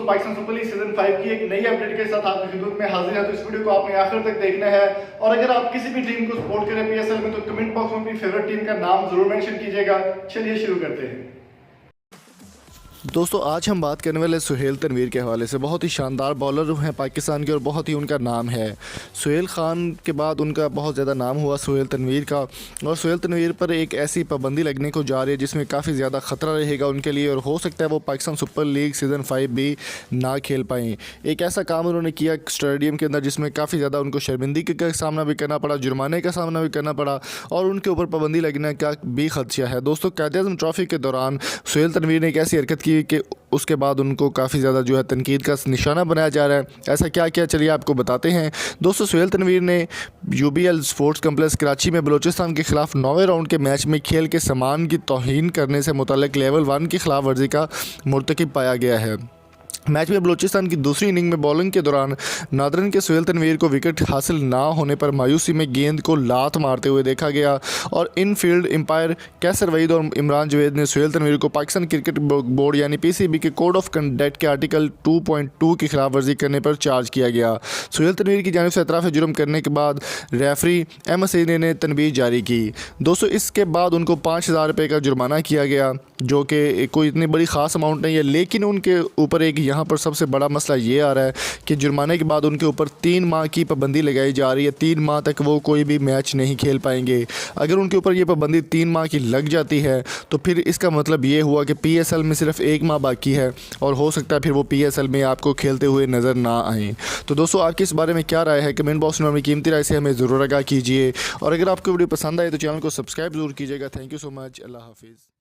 Pakistan super league season 5 की एक नई अपडेट के साथ आपकी खिदमत में हाजिर है। तो इस वीडियो को आपने आखिर तक देखना है और अगर आप किसी भी टीम को सपोर्ट करें पीएसएल में तो कमेंट बॉक्स में अपनी फेवरेट टीम का नाम जरूर मेंशन कीजिएगा। चलिए शुरू करते हैं। दोस्तों आज हम बात करने वाले सुहेल तनवीर के हवाले से। बहुत ही शानदार बॉलर हैं पाकिस्तान के और बहुत ही उनका नाम है। सुहेल खान के बाद उनका बहुत ज़्यादा नाम हुआ सुहेल तनवीर का, और सुहेल तनवीर पर एक ऐसी पाबंदी लगने को जा रही है जिसमें काफ़ी ज़्यादा ख़तरा रहेगा उनके लिए और हो सकता है वो पाकिस्तान सुपर लीग सीज़न 5 भी ना खेल पाएँ। एक ऐसा काम उन्होंने किया स्टेडियम के अंदर जिसमें काफ़ी ज़्यादा उनको शर्मिंदगी का सामना भी करना पड़ा, जुर्माने का सामना भी करना पड़ा और उनके ऊपर पाबंदी लगने का भी खदशा है। दोस्तों कायद-ए-आज़म ट्रॉफ़ी के दौरान सुहेल तनवीर ने एक ऐसी हरकत की कि उसके बाद उनको काफ़ी ज़्यादा जो है तनकीद का निशाना बनाया जा रहा है। ऐसा क्या किया चलिए आपको बताते हैं। दोस्तों सुहेल तनवीर ने यूबीएल स्पोर्ट्स कम्प्लेक्स कराची में बलूचिस्तान के खिलाफ 9वें राउंड के मैच में खेल के सामान की तौहीन करने से मुतल्लिक लेवल 1 की खिलाफ वर्जी का मुर्तकिब पाया गया है। मैच में बलूचिस्तान की दूसरी इनिंग में बॉलिंग के दौरान नादरन के सुहेल तनवीर को विकेट हासिल ना होने पर मायूसी में गेंद को लात मारते हुए देखा गया और इन फील्ड एम्पायर कैसर वहीद और इमरान जवेद ने सुहेल तनवीर को पाकिस्तान क्रिकेट बोर्ड यानी पीसीबी के कोड ऑफ कंडक्ट के आर्टिकल 2.2 की खिलाफ वर्जी करने पर चार्ज किया गया। सुहेल तनवीर की जानिब से एतराफ़ जुर्म करने के बाद रेफरी एम हसीन ने तनबीह जारी की। दोस्तों इसके बाद उनको 5,000 रुपये का जुर्माना किया गया जो कि कोई इतनी बड़ी ख़ास अमाउंट नहीं है, लेकिन उनके ऊपर एक यहाँ पर सबसे बड़ा मसला ये आ रहा है कि जुर्माने के बाद उनके ऊपर 3 माह की पाबंदी लगाई जा रही है। 3 माह तक वो कोई भी मैच नहीं खेल पाएंगे। अगर उनके ऊपर ये पाबंदी 3 माह की लग जाती है तो फिर इसका मतलब ये हुआ कि पीएसएल में सिर्फ 1 माह बाकी है और हो सकता है फिर वो पीएसएल में आपको खेलते हुए नज़र ना आएँ। तो दोस्तों आपकी इस बारे में क्या राय है कमेंट बॉक्स में अपनी कीमती राय से हमें ज़रूर आगाह कीजिए और अगर आपको वीडियो पसंद आए तो चैनल को सब्सक्राइब ज़रूर कीजिएगा। Thank you so much. अल्लाह हाफिज़।